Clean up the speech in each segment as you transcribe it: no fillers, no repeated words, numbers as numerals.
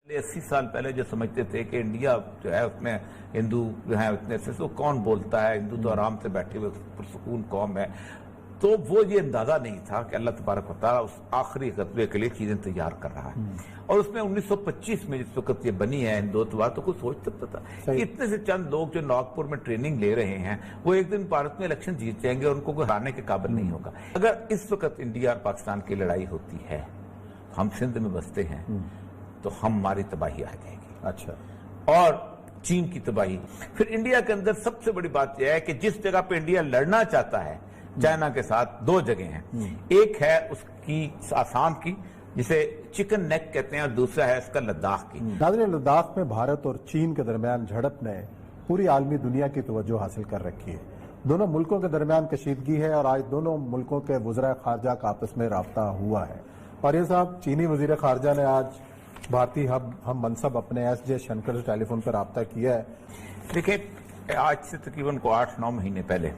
80 साल पहले जो समझते थे कि इंडिया जो है उसमें हिंदू जो है उतने से तो कौन बोलता है, हिंदू तो आराम से बैठे हुए पुरसुकून कौम है, तो वो ये अंदाजा नहीं था कि अल्लाह तबारक व तआला उस आखिरी ग़ज़वे के लिए चीजें तैयार कर रहा है। और उसमें 1925 में जिस वक्त ये बनी है हिंदुत्ववाद, तो कुछ सोच सकता था कि इतने से चंद लोग जो नागपुर में ट्रेनिंग ले रहे हैं वो एक दिन भारत में इलेक्शन जीत जाएंगे और उनको कोई हराने के काबिल नहीं होगा। अगर इस वक्त इंडिया और पाकिस्तान की लड़ाई होती है, हम सिंध में बसते हैं, तो हमारी तबाही आ जाएगी। अच्छा। और चीन की तबाही। फिर इंडिया के अंदर सबसे बड़ी बात यह है कि जिस जगह पे इंडिया लड़ना चाहता है चाइना के साथ, दो जगह हैं। एक है उसकी आसाम की जिसे चिकन नेक कहते हैं, और दूसरा है इसका लद्दाख की। नाज़रीन, लद्दाख में भारत और चीन के दरमियान झड़प ने पूरी आलमी दुनिया की तवज्जो हासिल कर रखी है। दोनों मुल्कों के दरमियान कशीदगी है और आज दोनों मुल्कों के वज़राए ख़ारजा का आपस में राब्ता हुआ है। और ये साहब, चीनी वज़ीर ख़ारजा ने आज भारतीय हम मनसब अपने एस.जे. शंकर से टेलीफोन पर राब्ता किया है। देखिए, आज से तकरीबन 8-9 महीने पहले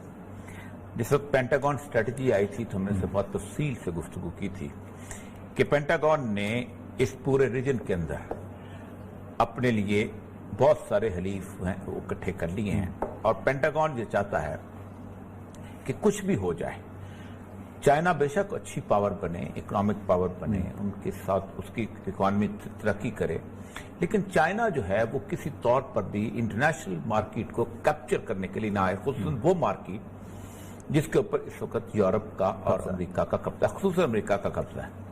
जिस वक्त पेंटागन स्ट्रेटजी आई थी, तो हमने से बहुत तफसील से गुफ्तगू की थी कि पेंटागन ने इस पूरे रीजन के अंदर अपने लिए बहुत सारे हलीफ हैं वो इकट्ठे कर लिए हैं। और पेंटागन ये चाहता है कि कुछ भी हो जाए, चाइना बेशक अच्छी पावर बने, इकोनॉमिक पावर बने, उनके साथ उसकी इकोनॉमी तरक्की करे, लेकिन चाइना जो है वो किसी तौर पर भी इंटरनेशनल मार्केट को कैप्चर करने के लिए ना आए, खुसूसन वो मार्केट जिसके ऊपर इस वक्त यूरोप का और अमेरिका का कब्जा, खुसूसन अमेरिका का कब्जा है।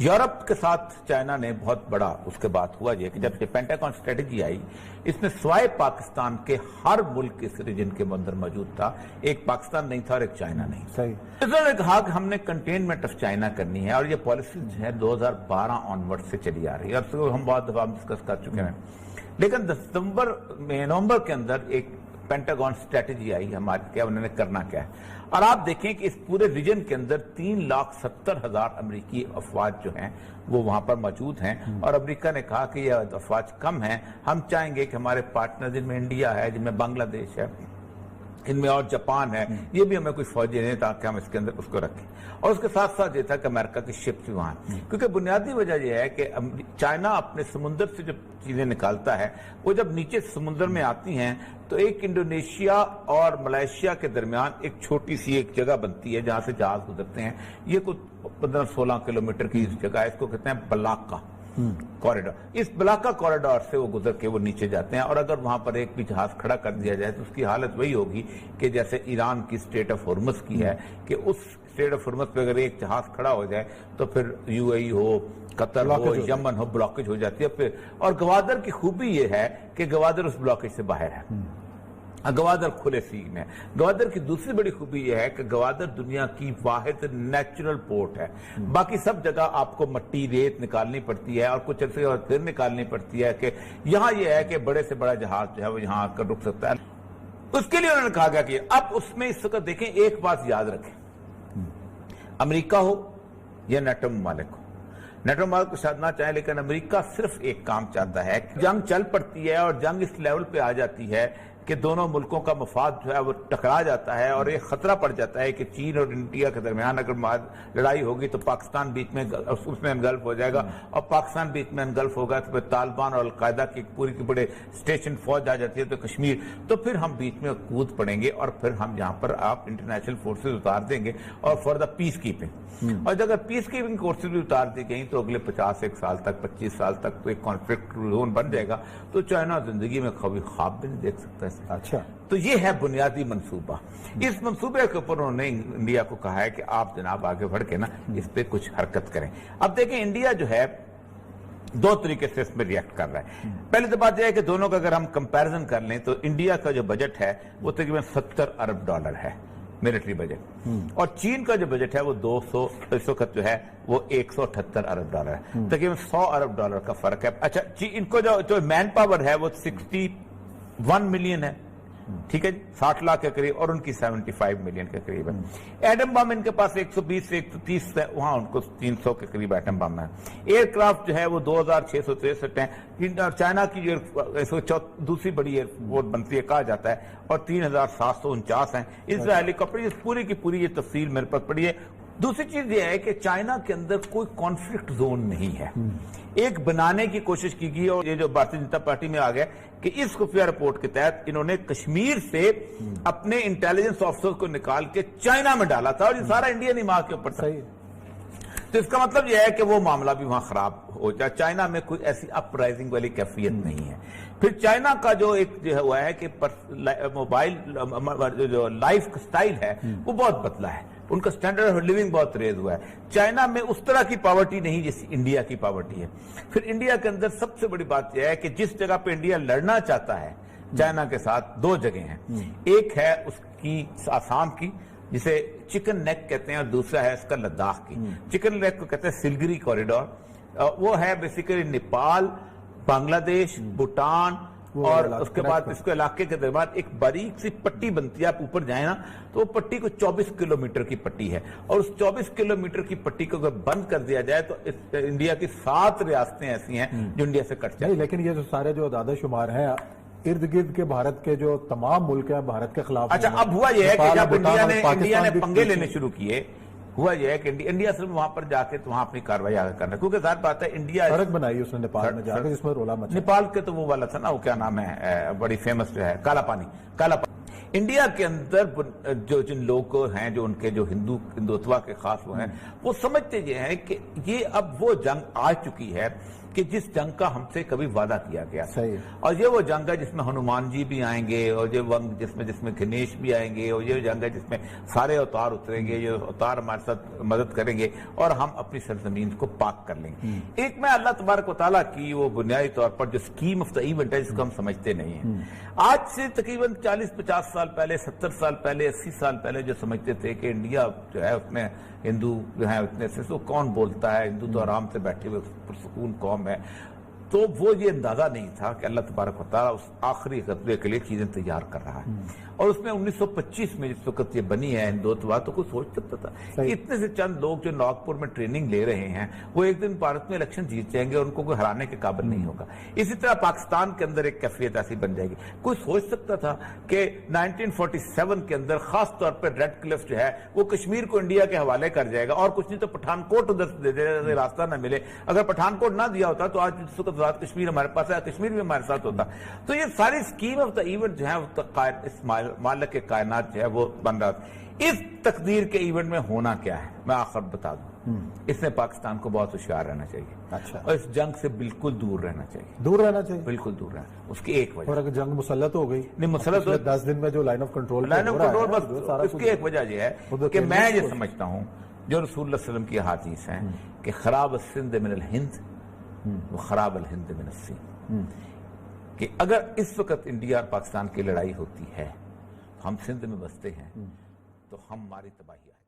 यूरोप के साथ चाइना ने बहुत बड़ा उसके बाद हुआ ये कि जब ये पेंटागन स्ट्रेटजी आई, इसमें स्वाय पाकिस्तान के हर मुल्क इस रीजन के अंदर मौजूद था। एक पाकिस्तान नहीं था और एक चाइना नहीं। सही। इसने कहा कि हमने कंटेनमेंट ऑफ चाइना करनी है, और ये पॉलिसी जो है 2012 ऑनवर्ड से चली आ रही है। अब तो हम बहुत दफा डिस्कस कर चुके हैं, लेकिन नवंबर के अंदर एक पेंटागन स्ट्रेटजी आई हमारे, क्या उन्होंने करना क्या है। और आप देखें कि इस पूरे रीजन के अंदर 3,70,000 अमरीकी अफवाज जो हैं वो वहां पर मौजूद हैं। और अमेरिका ने कहा कि ये अफवाज कम हैं, हम चाहेंगे कि हमारे पार्टनर जिनमें इंडिया है, जिनमें बांग्लादेश है, इनमें और जापान है, ये भी हमें कुछ फौजी दें ताकि हम इसके अंदर उसको रखें। और उसके साथ साथ ये था कि अमेरिका की शिप्स भी वहां, क्योंकि बुनियादी वजह यह है कि चाइना अपने समुद्र से जो चीजें निकालता है वो जब नीचे समुद्र में आती हैं तो एक इंडोनेशिया और मलेशिया के दरमियान एक छोटी सी एक जगह बनती है जहां से जहाज गुजरते हैं। ये कुछ 15-16 किलोमीटर की जगह है, इसको कहते हैं बलाका कॉरिडोर। इस बलाका कॉरिडोर से वो गुजर के वो नीचे जाते हैं। और अगर वहां पर एक भी जहाज खड़ा कर दिया जाए तो उसकी हालत वही होगी कि जैसे ईरान की स्टेट ऑफ हुर्मुज़ की है, कि उस स्टेट ऑफ हुर्मुज़ पे अगर एक जहाज खड़ा हो जाए तो फिर यूएई हो, कतर हो, यमन हो, ब्लॉकेज हो जाती है फिर। और गवादर की खूबी ये है कि गवादर उस ब्लॉकेज से बाहर है, गवादर खुले सी में। गवादर की दूसरी बड़ी खूबी यह है कि गवादर दुनिया की वाहिद नेचुरल पोर्ट है। बाकी सब जगह आपको मट्टी रेत निकालनी पड़ती है और कुछ अरसे और फिर निकालनी पड़ती है, कि यहाँ यह है कि बड़े से बड़ा जहाज जो है वो यहाँ आकर रुक सकता है। उसके लिए उन्होंने कहा गया कि अब उसमें इस वक्त देखें, एक बात याद रखें, अमेरिका हो या नेटो ममालिक हो, नेटो ममालिक को शायद ना चाहे, लेकिन अमेरिका सिर्फ एक काम चाहता है, जंग चल पड़ती है और जंग इस लेवल पे आ जाती है कि दोनों मुल्कों का मफाद जो है वो टकरा जाता है और ये खतरा पड़ जाता है कि चीन और इंडिया के दरमियान अगर लड़ाई होगी तो पाकिस्तान बीच में उसमें अनगल्फ हो जाएगा, और पाकिस्तान बीच में अनगल्फ होगा तो फिर तालिबान और अलकायदा की पूरी की बड़े स्टेशन फौज आ जाती है तो कश्मीर, तो फिर हम बीच में कूद पड़ेंगे और फिर हम यहाँ पर आप इंटरनेशनल फोर्सेज उतार देंगे और फॉर द पीस कीपिंग। और अगर पीस कीपिंग फोर्सेज भी उतार दी गई तो अगले 51 साल तक, 25 साल तक तो एक कॉन्फ्लिक्ट जोन बन जाएगा, तो चाइना जिंदगी में कभी ख्वाब भी नहीं देख सकता है। अच्छा, तो ये है बुनियादी मंसूबा। इस मंसूबे के ऊपर उन्होंने इंडिया को कहा है कि आप जनाब आगे बढ़ के ना इस पे कुछ हरकत करें। अब देखें, इंडिया जो है दो तरीके से इसमें रिएक्ट कर रहा है। पहले तो बात यह है कि दोनों का अगर हम कंपैरिजन कर लें तो इंडिया का जो बजट है वो तकरीबन $70 अरब है मिलिट्री बजट, और चीन का जो बजट है वो 200 इस वक्त जो है वो $178 अरब है, तकरीबन $100 अरब का फर्क है। अच्छा, इनको जो मैन पावर है वो 61 मिलियन है, ठीक है, 60 लाख के करीब, और उनकी 75 मिलियन के करीब है। एटम बम इनके पास 120 से 130 है, वहां उनको 300 के करीब एटम बम है। एयरक्राफ्ट जो है वो 2663 है। चाइना की जो दूसरी बड़ी एयरफोर्स बनती है कहा जाता है, और 3749 है। इसराइल हेलीकॉप्टर, पूरी की पूरी ये तफसील मेरे पास पड़ी है। دوسری چیز یہ ہے کہ چائنا کے اندر کوئی کانفلکٹ زون نہیں ہے، ایک بنانے کی کوشش کی گئی، اور یہ جو بھارتیہ جنتا پارٹی میں آ گیا کہ اس خفیہ رپورٹ کے تحت انہوں نے کشمیر سے اپنے انٹیلیجنس آفیسر کو نکال کے چائنا میں ڈالا تھا، اور یہ سارا انڈین ہی کے اوپر تھا۔ تو اس کا مطلب یہ ہے کہ وہ معاملہ بھی وہاں خراب ہو جائے، چائنا میں کوئی ایسی اپ رائزنگ والی کیفیت نہیں ہے۔ پھر چائنا کا جو ایک جو ہوا ہے کہ موبائل جو لائف سٹائل ہے وہ بہت بدلا ہے، ان کا سٹینڈرڈ آف لیونگ بہت ریز ہوا ہے۔ چائنا میں اس طرح کی پاورٹی نہیں جیسی انڈیا کی پاورٹی ہے۔ پھر انڈیا کے اندر سب سے بڑی بات یہ ہے کہ جس جگہ پہ انڈیا لڑنا چاہتا ہے چائنا کے ساتھ، دو جگہ ہیں، ایک ہے اس کی آسام کی جسے چکن نیک کہتے ہیں، اور دوسرا ہے اس کا لداخ کی۔ چکن نیک کو کہتے ہیں سلگری کوریڈور، وہ ہے بیسیکلی نیپال، بنگلہ دیش، بھوٹان، اور اس کے بعد اس کے علاقے کے درمیان ایک باریک سی پٹی بنتی ہے۔ آپ اوپر جائیں نا تو وہ پٹی کو 24 کلومیٹر کی پٹی ہے، اور اس 24 کلومیٹر کی پٹی کو اگر بند کر دیا جائے تو انڈیا کی 7 ریاستیں ایسی ہیں جو انڈیا سے کٹ جائیں۔ لیکن یہ جو سارے جو اعداد و شمار ہیں ارد گرد کے بھارت کے جو تمام ملک ہیں بھارت کے خلاف، اچھا اب ہوا یہ ہے کہ جب انڈیا نے پنگے لینے شروع کیے، ہوا یہ ہے کہ انڈیا صرف وہاں پر جا کے وہاں اپنی کارروائی آگے کرنا، کیونکہ ظاہر بات ہے انڈیا سڑک بنائی اس نے نیپال میں جا کے جس میں رولا مچا۔ نیپال کے تو وہ والا تھا نا، وہ کیا نام ہے بڑی فیمس جو ہے کالا پانی۔ انڈیا کے اندر جو جن لوگ ہیں جو ان کے جو ہندوتوا کے خاص وہ ہیں، وہ سمجھتے یہ ہیں کہ یہ اب وہ جنگ آ چکی ہے کہ جس جنگ کا ہم سے کبھی وعدہ کیا گیا تھا، اور یہ وہ جنگ ہے جس میں ہنومان جی بھی آئیں گے، اور یہ جس میں گنیش بھی آئیں گے، اور یہ جنگ ہے جس میں سارے اوتار اتریں گے، یہ اوتار ہمارے ساتھ مدد کریں گے اور ہم اپنی سرزمین کو پاک کر لیں گے۔ ایک میں اللہ تبارک و تعالیٰ کی وہ بنیادی طور پر جو اسکیم آف دا ایونٹ ہے جس کو ہم سمجھتے نہیں ہیں، آج سے تقریباً 40-50 سال پہلے، 70 سال پہلے، 80 سال پہلے جو سمجھتے تھے کہ انڈیا جو ہے اس میں ہندو جو ہے اتنے سے کون بولتا ہے، ہندو تو آرام سے بیٹھے ہوئے پرسکون قوم ہے، تو وہ یہ اندازہ نہیں تھا کہ اللہ تبارک و تعالیٰ اس آخری غزوے کے لیے چیزیں تیار کر رہا ہے۔ اور اس میں 1925 میں جس وقت یہ بنی ہے ہندوتوا، تو کوئی سوچ سکتا تھا کہ اتنے سے چند لوگ جو ناگپور میں ٹریننگ لے رہے ہیں وہ ایک دن بھارت میں الیکشن جیت جائیں گے اور ان کو کوئی ہرانے کے قابل نہیں ہوگا۔ اسی طرح پاکستان کے اندر ایک کیفیت ایسی بن جائے گی۔ کوئی سوچ سکتا تھا کہ 1947 کے اندر خاص طور پر ریڈ کلف جو ہے وہ کشمیر کو انڈیا کے حوالے کر جائے گا، اور کچھ نہیں تو پٹھان کوٹ ادھر راستہ نہ ملے، اگر پٹھان کوٹ نہ دیا ہوتا تو آج اس وقت کشمیر ہمارے پاس ہے، کشمیر بھی ہمارے ساتھ ہوتا۔ تو یہ ساری اسکیم آف دا ایونٹ جو ہے اس مالک کائنات جو ہے وہ بن رہا تھا۔ اس تقدیر کے ایونٹ میں ہونا کیا ہے میں آخر بتا دوں، اس میں پاکستان کو بہت ہوشیار رہنا چاہیے، اور اس جنگ سے بالکل دور رہنا چاہیے، دور رہنا چاہیے، بالکل دور رہنا۔ اس کی ایک وجہ، اور اگر جنگ مسلط ہو گئی، نہیں مسلط 10 دن میں جو لائن آف کنٹرول بس اس کی ایک وجہ یہ ہے کہ میں یہ سمجھتا ہوں جو رسول اللہ صلی اللہ علیہ وسلم کی حدیث ہیں کہ خراب السند من الہند و خراب الہند من السین، کہ اگر اس وقت انڈیا اور پاکستان کی لڑائی ہوتی ہے، ہم سندھ میں بستے ہیں تو ہماری تباہی آئے۔